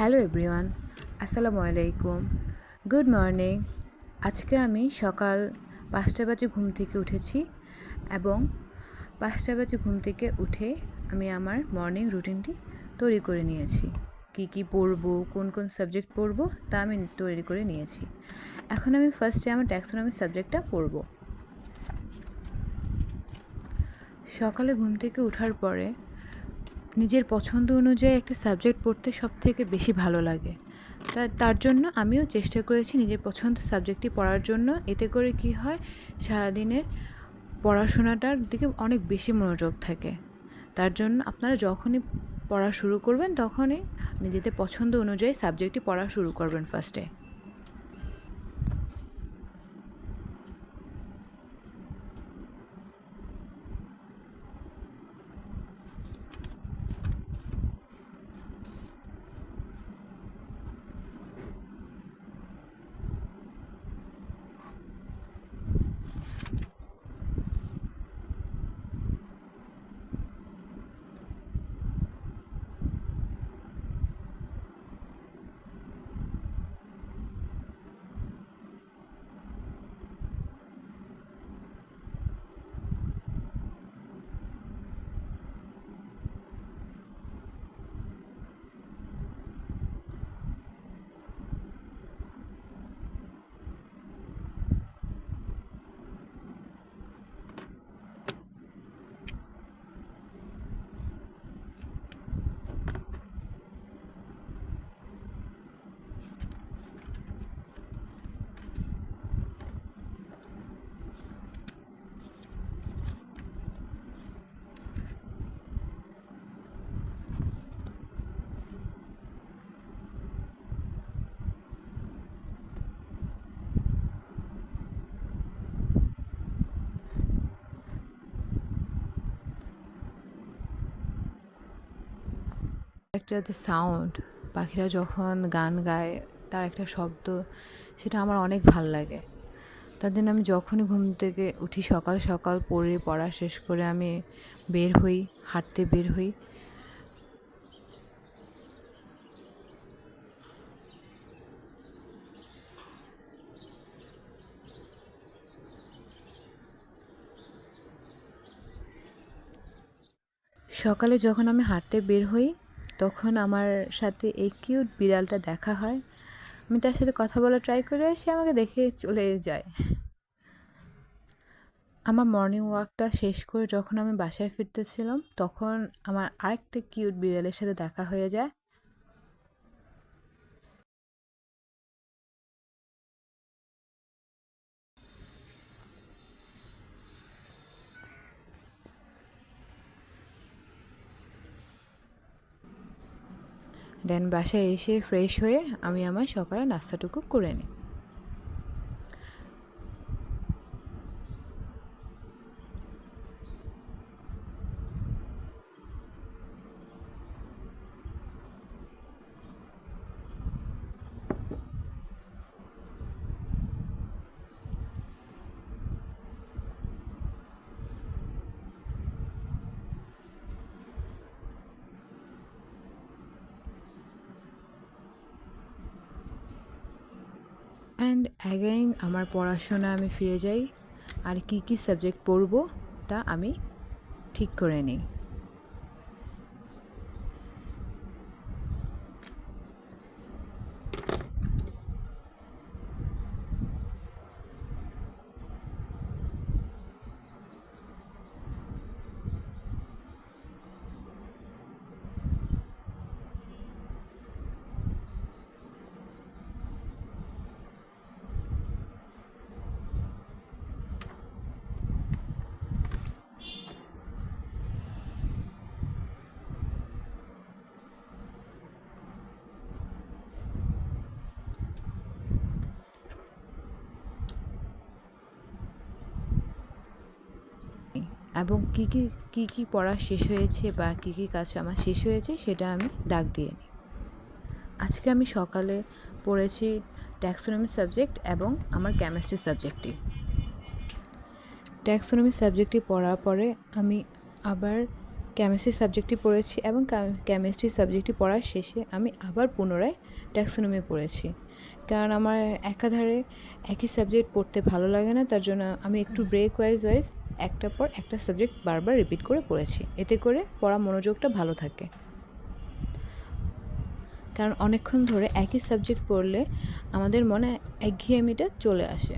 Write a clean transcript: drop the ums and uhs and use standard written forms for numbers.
Hello everyone, আসসালামু আলাইকুম, good morning. আজকে আমি সকাল 5টা বাজে ঘুম থেকে উঠেছি এবং 5টা বাজে ঘুম থেকে উঠে আমি আমার মর্নিং রুটিনটি তৈরি করে নিয়েছি। কি পড়ব, কোন সাবজেক্ট পড়ব তা আমি তৈরি করে নিয়েছি। এখন আমি ফার্স্টে আমার ট্যাক্সোনমি সাবজেক্টটা পড়ব। সকালে ঘুম থেকে ওঠার পরে নিজের পছন্দ অনুযায়ী একটা সাবজেক্ট পড়তে সবথেকে বেশি ভালো লাগে। তার জন্য আমিও চেষ্টা করেছি নিজের পছন্দের সাবজেক্টটি পড়ার জন্য। এতে করে কি হয়, সারাদিনের পড়াশোনাটার দিকে অনেক বেশি মনোযোগ থাকে। তার জন্য আপনারা যখনই পড়া শুরু করবেন তখনই নিজেদের পছন্দ অনুযায়ী সাবজেক্টটি পড়া শুরু করবেন ফার্স্টে। একটা যে সাউন্ড, পাখিরা যখন গান গায় তার একটা শব্দ, সেটা আমার অনেক ভাল লাগে। তার জন্য আমি যখনই ঘুম থেকে উঠি সকাল সকাল পড়া শেষ করে আমি বের হই, হাঁটতে বের হই। সকালে যখন আমি হাঁটতে বের হই তখন আমার সাথে এই কিউট বিড়ালটা দেখা হয়। আমি তার সাথে কথা বলা ট্রাই করে, সে আমাকে দেখে চলে যায়। আমার মর্নিং ওয়াকটা শেষ করে যখন আমি বাসায় ফিরতেছিলাম তখন আমার আরেকটা কিউট বিড়ালের সাথে দেখা হয়ে যায়। দেন বাসায় এসে ফ্রেশ হয়ে আমি আমার সকালে নাস্তাটুকু করে নিই। অ্যান্ড অ্যাগেইন আমার পড়াশোনা আমি ফিরে যাই, আর কি সাবজেক্ট পড়ব তা আমি ঠিক করে নিই। এবং কী পড়া শেষ হয়েছে বা কী কাজ আমার শেষ হয়েছে সেটা আমি দাগ দিয়ে নিই। আজকে আমি সকালে পড়েছি ট্যাক্সোনমি সাবজেক্ট এবং আমার কেমিস্ট্রি সাবজেক্টটি। ট্যাক্সোনমি সাবজেক্টটি পড়ার পরে আমি আবার কেমিস্ট্রি সাবজেক্টটি পড়েছি এবং কেমিস্ট্রি সাবজেক্টটি পড়ার শেষে আমি আবার পুনরায় ট্যাক্সোনমি পড়েছি, কারণ আমার একাধারে একই সাবজেক্ট পড়তে ভালো লাগে না। তার জন্য আমি একটু ব্রেক ওয়াইজ একটার পর একটা সাবজেক্ট বারবার রিপিট করে পড়েছি, এতে করে পড়া মনোযোগটা ভালো থাকে। কারণ অনেকক্ষণ ধরে একই সাবজেক্ট পড়লে আমাদের মনে একঘেয়েমিটা চলে আসে।